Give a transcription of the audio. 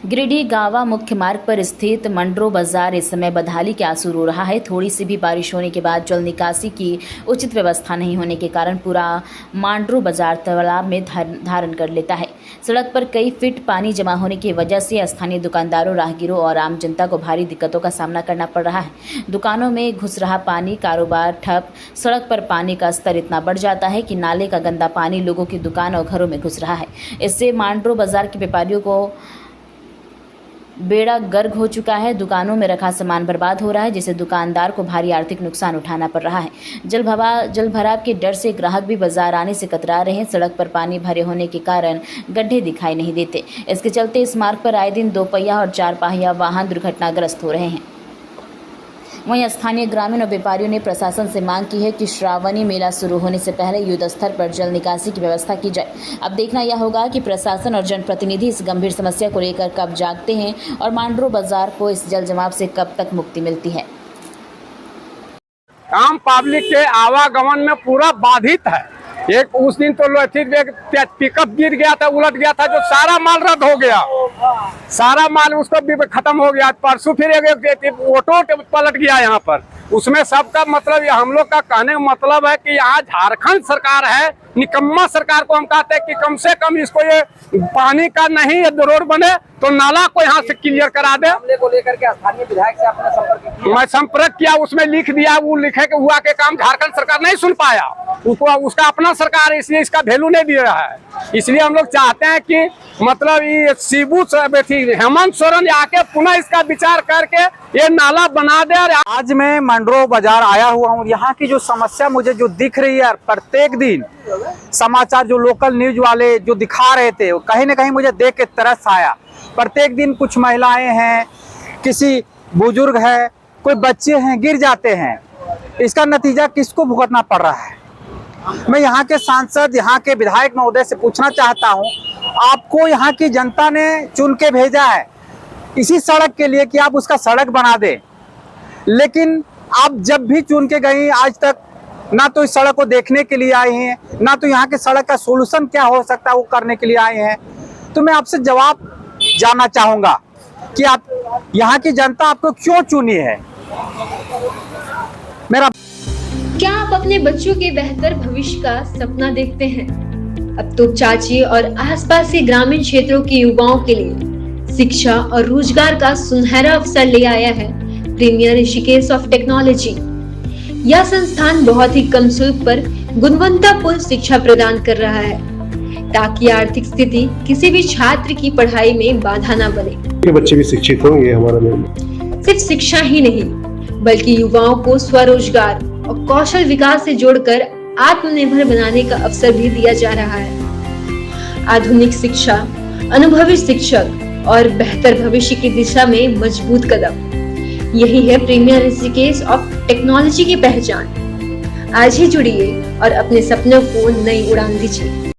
गिरिडीह गावा मुख्य मार्ग पर स्थित मंडरो बाजार इस समय बदहाली के आंसू रो रहा है। थोड़ी सी भी बारिश होने के बाद जल निकासी की उचित व्यवस्था नहीं होने के कारण पूरा मांडरो बाजार तालाब में धारण कर लेता है। सड़क पर कई फीट पानी जमा होने की वजह से स्थानीय दुकानदारों, राहगीरों और आम जनता को भारी दिक्कतों का सामना करना पड़ रहा है। दुकानों में घुस रहा पानी, कारोबार ठप, सड़क पर पानी का स्तर इतना बढ़ जाता है कि नाले का गंदा पानी लोगों की दुकान और घरों में घुस रहा है। इससे मांडरो बाजार के व्यापारियों को बेड़ा गर्क हो चुका है। दुकानों में रखा सामान बर्बाद हो रहा है, जिससे दुकानदार को भारी आर्थिक नुकसान उठाना पड़ रहा है। जल भराव के डर से ग्राहक भी बाजार आने से कतरा रहे हैं। सड़क पर पानी भरे होने के कारण गड्ढे दिखाई नहीं देते। इसके चलते इस मार्ग पर आए दिन 2 पहिया और 4 पहिया वाहन दुर्घटनाग्रस्त हो रहे हैं। वहीं स्थानीय ग्रामीण और व्यापारियों ने प्रशासन से मांग की है कि श्रावणी मेला शुरू होने से पहले युद्ध स्तर पर जल निकासी की व्यवस्था की जाए। अब देखना यह होगा कि प्रशासन और जनप्रतिनिधि इस गंभीर समस्या को लेकर कब जागते हैं और मांडरो बाजार को इस जल जमाव से कब तक मुक्ति मिलती है। आम पब्लिक के आवागमन में पूरा बाधित है। एक उस दिन तो पिकअप गिर गया था, उलट गया था, जो सारा माल रद्द हो गया, सारा माल उसको भी खत्म हो गया। परसों फिर एक ऑटो पलट गया यहाँ पर। उसमें सबका मतलब, हम लोग का कहने का मतलब है कि यहाँ झारखंड सरकार है, निकम्मा सरकार को हम कहते हैं कि कम से कम इसको ये पानी का नहीं, रोड बने तो नाला को यहाँ से क्लियर करा दे। मामले को लेकर के स्थानीय विधायक से आपने संपर्क किया? मैं संपर्क किया, उसमें लिख दिया, वो लिखे के हुआ के काम झारखंड सरकार नहीं सुन पाया। उसका अपना सरकार है, इसलिए इसका वैल्यू नहीं दे रहा है। इसलिए हम लोग चाहते हैं कि मतलब ये शिबू हेमंत सोरेन आके पुनः इसका विचार करके ये नाला बना दे। आज मैं मंडरो बाजार आया हुआ हूँ। यहाँ की जो समस्या मुझे जो दिख रही है, प्रत्येक दिन समाचार जो लोकल न्यूज वाले जो दिखा रहे थे, वो कहीं ना कहीं मुझे देख के तरस आया। प्रत्येक दिन कुछ महिलाएं हैं, किसी बुजुर्ग है, कोई बच्चे हैं, गिर जाते हैं। इसका नतीजा किसको भुगतना पड़ रहा है? मैं यहाँ के सांसद, यहाँ के विधायक महोदय से पूछना चाहता हूँ, आपको यहाँ की जनता ने चुन के भेजा है इसी सड़क के लिए कि आप उसका सड़क बना दें, लेकिन आप जब भी चुन के गई आज तक ना तो इस सड़क को देखने के लिए आए हैं, ना तो यहाँ के सड़क का सोल्यूशन क्या हो सकता है वो करने के लिए आए हैं। तो मैं आपसे जवाब जानना चाहूंगा कि आप यहाँ की जनता आपको क्यों चुनी है। क्या आप अपने बच्चों के बेहतर भविष्य का सपना देखते हैं? अब तो चाची और आसपास के ग्रामीण क्षेत्रों के युवाओं के लिए शिक्षा और रोजगार का सुनहरा अवसर ले आया है प्रीमियर ऋषिकेश ऑफ टेक्नोलॉजी। यह संस्थान बहुत ही कम शुल्क पर गुणवत्तापूर्ण शिक्षा प्रदान कर रहा है, ताकि आर्थिक स्थिति किसी भी छात्र की पढ़ाई में बाधा न बने। बच्चे भी शिक्षित होंगे हमारा में। सिर्फ शिक्षा ही नहीं, बल्कि युवाओं को स्वरोजगार और कौशल विकास से जोड़कर आत्मनिर्भर बनाने का अवसर भी दिया जा रहा है। आधुनिक शिक्षा, अनुभवी शिक्षक और बेहतर भविष्य की दिशा में मजबूत कदम, यही है प्रीमियर ऋषिकेश ऑफ टेक्नोलॉजी की पहचान। आज ही जुड़िए और अपने सपनों को नई उड़ान दीजिए।